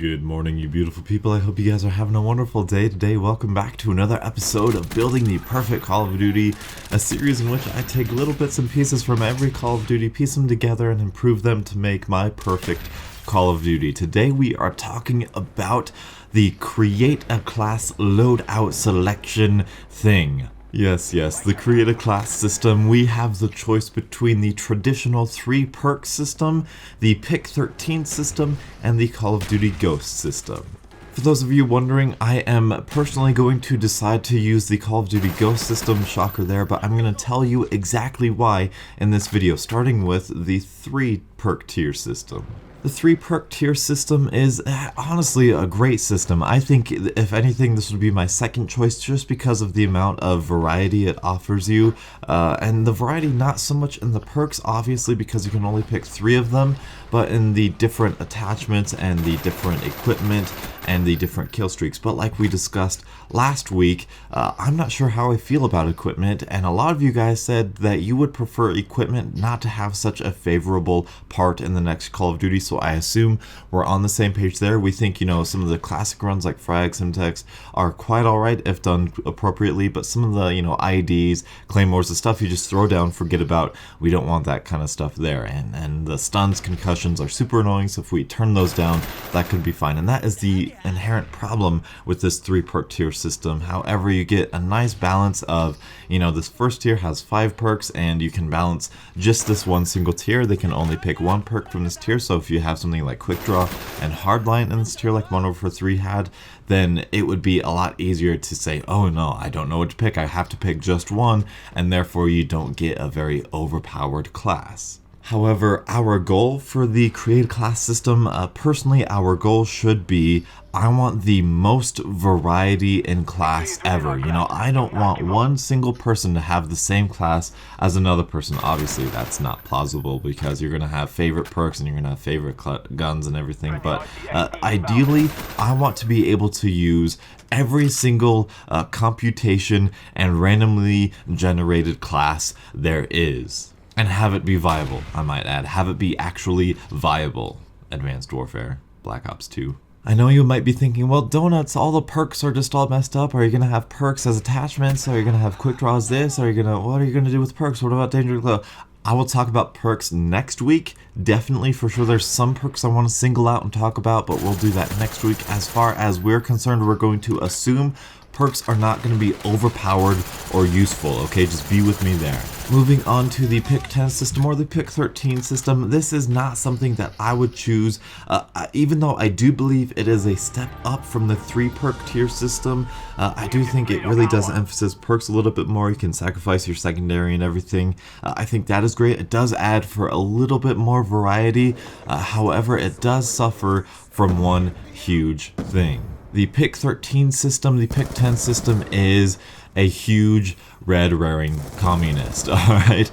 Good morning, you beautiful people. I hope you guys are having a wonderful day today. Welcome back to another episode of Building the Perfect Call of Duty, a series in which I take little bits and pieces from every Call of Duty, piece them together, and improve them to make my perfect Call of Duty. Today we are talking about the Creat-A-Class loadout selection thing. Yes, the Creat-A-Class system. We have the choice between the traditional 3 perk system, the Pick 13 system, and the Call of Duty Ghost system. For those of you wondering, I am personally going to decide to use the Call of Duty Ghost system, shocker there, but I'm going to tell you exactly why in this video, starting with the 3 perk tier system. The 3 perk tier system is honestly a great system. I think, if anything, this would be my second choice just because of the amount of variety it offers you. And the variety not so much in the perks, obviously, because you can only pick 3 of them, but in the different attachments and the different equipment and the different kill streaks. But like we discussed last week, I'm not sure how I feel about equipment, and a lot of you guys said that you would prefer equipment not to have such a favorable part in the next Call of Duty. So I assume we're on the same page there. We think, you know, some of the classic runs like Frag, Simtex are quite alright if done appropriately, but some of the, you know, IEDs, Claymores, the stuff you just throw down, forget about, we don't want that kind of stuff there. And the stuns, concussions are super annoying, so if we turn those down, that could be fine. And that is the inherent problem with this 3 perk tier system. However, you get a nice balance of, you know, this first tier has 5 perks, and you can balance just this one single tier. They can only pick 1 perk from this tier, so if you have something like Quick Draw and Hardline in this tier like 1/3 had, then it would be a lot easier to say, oh no, I don't know what to pick, I have to pick just one, and therefore you don't get a very overpowered class. However, our goal for the Creat-A-Class system, personally, our goal should be, I want the most variety in class ever. You know, I don't want one single person to have the same class as another person. Obviously, that's not plausible because you're going to have favorite perks and you're going to have favorite guns and everything. But ideally, I want to be able to use every single computation and randomly generated class there is. And have it be viable, I might add. Have it be actually viable. Advanced Warfare, Black Ops 2. I know you might be thinking, well, Donuts, all the perks are just all messed up. Are you going to have perks as attachments? Are you going to have quick draws this? What are you going to do with perks? What about Danger Glow? I will talk about perks next week. Definitely, for sure, there's some perks I want to single out and talk about, but we'll do that next week. As far as we're concerned, we're going to assume perks are not going to be overpowered or useful, okay? Just be with me there. Moving on to the Pick 10 system or the Pick 13 system, this is not something that I would choose, even though I do believe it is a step up from the 3 perk tier system. I do think it really does emphasize perks a little bit more. You can sacrifice your secondary and everything. I think that is great. It does add for a little bit more variety. However, it does suffer from one huge thing. The Pick 13 system, the Pick 10 system is a huge red raring communist, alright?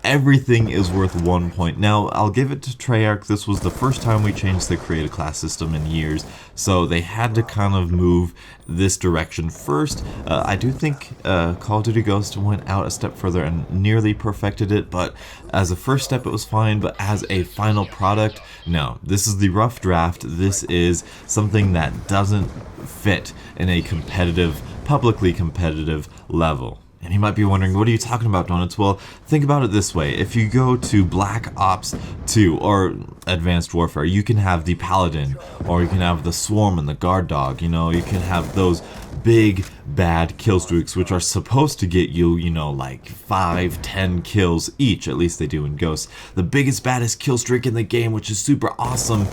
Everything is worth 1 point. Now, I'll give it to Treyarch. This was the first time we changed the Creat-A-Class system in years, so they had to kind of move this direction first. I do think Call of Duty Ghost went out a step further and nearly perfected it, but as a first step it was fine, but as a final product, no. This is the rough draft. This is something that doesn't fit in a competitive, publicly competitive level. And you might be wondering, what are you talking about, Donuts? Well, think about it this way. If you go to Black Ops 2 or Advanced Warfare, you can have the Paladin, or you can have the Swarm and the Guard Dog. You know, you can have those big, bad kill streaks, which are supposed to get you, you know, like 5-10 kills each. At least they do in Ghosts. The biggest, baddest kill streak in the game, which is super awesome,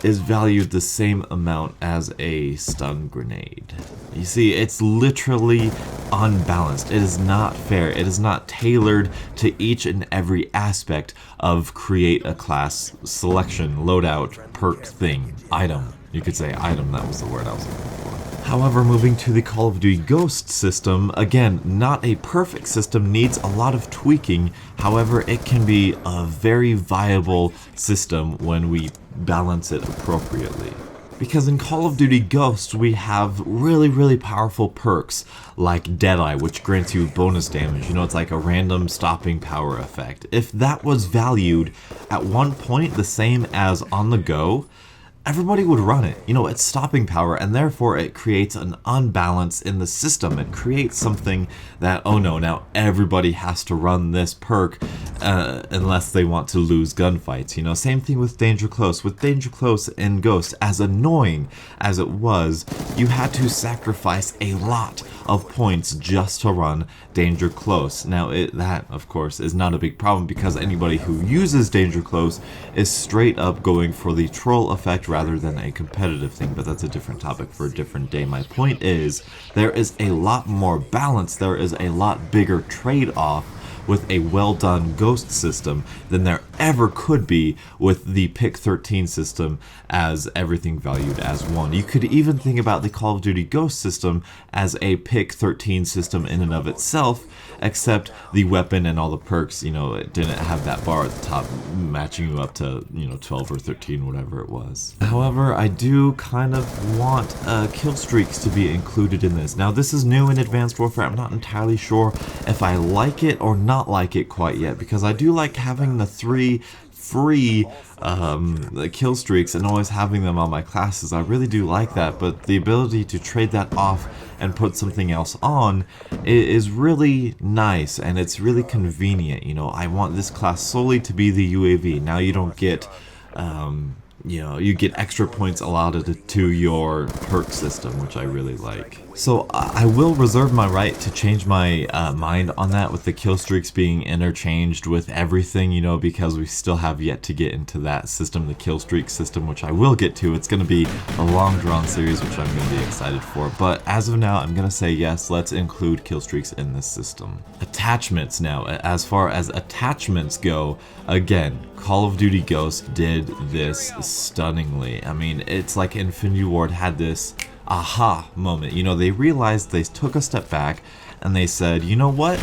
is valued the same amount as a stun grenade. You see, it's literally unbalanced. It is not fair. It is not tailored to each and every aspect of Creat-A-Class selection, loadout, perk thing, item. You could say item, that was the word I was looking for. However, moving to the Call of Duty Ghost system, again, not a perfect system, needs a lot of tweaking. However, it can be a very viable system when we balance it appropriately. Because in Call of Duty Ghosts, we have really powerful perks like Deadeye, which grants you bonus damage. You know, it's like a random stopping power effect. If that was valued at one point the same as On the Go, everybody would run it. You know, it's stopping power, and therefore it creates an unbalance in the system. It creates something that, oh no, now everybody has to run this perk unless they want to lose gunfights. You know, same thing with Danger Close. With Danger Close in Ghost, as annoying as it was, you had to sacrifice a lot of points just to run Danger Close. Now, that, of course, is not a big problem because anybody who uses Danger Close is straight up going for the troll effect rather than a competitive thing, but that's a different topic for a different day. My point is, there is a lot more balance, there is a lot bigger trade-off with a well-done Ghost system than there ever could be with the pick 13 system as everything valued as 1. You could even think about the Call of Duty Ghost system as a pick 13 system in and of itself, except the weapon and all the perks, you know, it didn't have that bar at the top matching you up to, you know, 12 or 13, whatever it was. However, I do kind of want kill streaks to be included in this. Now, this is new in Advanced Warfare. I'm not entirely sure if I like it or not like it quite yet, because I do like having the 3 free kill streaks and always having them on my classes. I really do like that, but the ability to trade that off and put something else on is really nice, and it's really convenient. You know, I want this class solely to be the UAV. Now you don't get you know, you get extra points allotted to your perk system, which I really like. So I will reserve my right to change my mind on that, with the kill streaks being interchanged with everything, you know, because we still have yet to get into that system, the kill streak system, which I will get to. It's going to be a long drawn series, which I'm going to be excited for. But as of now, I'm going to say yes, let's include kill streaks in this system. Attachments now. As far as attachments go, again, Call of Duty Ghost did this stunningly. I mean, it's like Infinity Ward had this aha moment. You know, they realized, they took a step back and they said, you know what,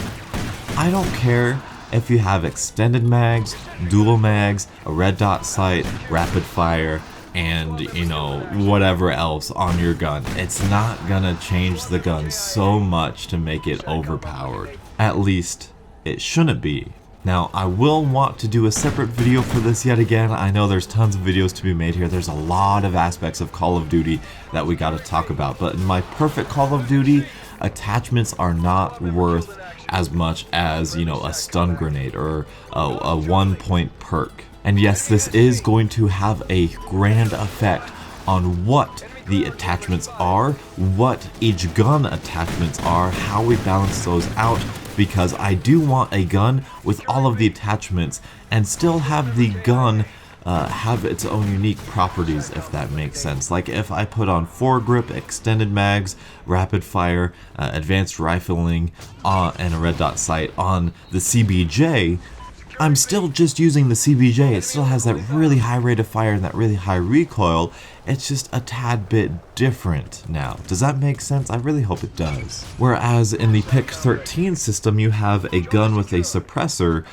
I don't care if you have extended mags, dual mags, a red dot sight, rapid fire, and, you know, whatever else on your gun. It's not gonna change the gun so much to make it overpowered. At least it shouldn't be. Now, I will want to do a separate video for this yet again. I know there's tons of videos to be made here. There's a lot of aspects of Call of Duty that we gotta talk about. But in my perfect Call of Duty, attachments are not worth as much as, you know, a stun grenade or a 1-point perk. And yes, this is going to have a grand effect on what the attachments are, what each gun attachments are, how we balance those out, because I do want a gun with all of the attachments and still have the gun have its own unique properties, if that makes sense. Like if I put on foregrip, extended mags, rapid fire, advanced rifling, and a red dot sight on the CBJ, I'm still just using the CBJ. It still has that really high rate of fire and that really high recoil. It's just a tad bit different now. Does that make sense? I really hope it does. Whereas in the Pick 13 system, you have a gun with a suppressor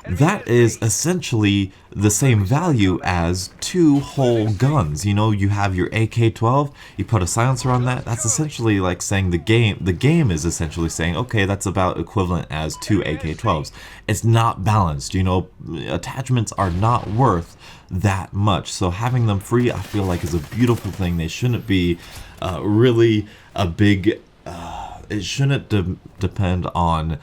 that is essentially the same value as 2 whole guns. You know, you have your AK-12, you put a silencer on that. That's essentially like saying the game is essentially saying, okay, that's about equivalent as 2 AK-12s. It's not balanced, you know, attachments are not worth that much. So having them free, I feel like, is a beautiful thing. They shouldn't be really a big, it shouldn't depend on,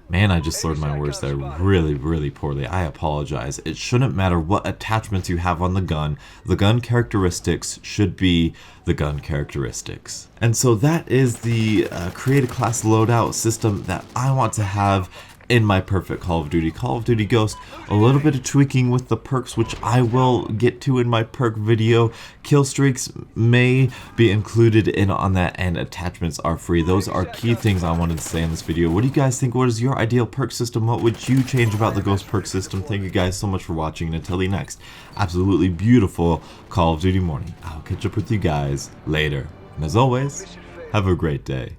man, I just slurred my words there really, really poorly. I apologize. It shouldn't matter what attachments you have on the gun. The gun characteristics should be the gun characteristics. And so that is the Creat-A-Class loadout system that I want to have in my perfect Call of Duty. Call of Duty Ghost, a little bit of tweaking with the perks, which I will get to in my perk video. Kill streaks may be included in on that, and attachments are free. Those are key things I wanted to say in this video. What do you guys think? What is your ideal perk system? What would you change about the Ghost perk system? Thank you guys so much for watching, and until the next absolutely beautiful Call of Duty morning, I'll catch up with you guys later. And as always, have a great day.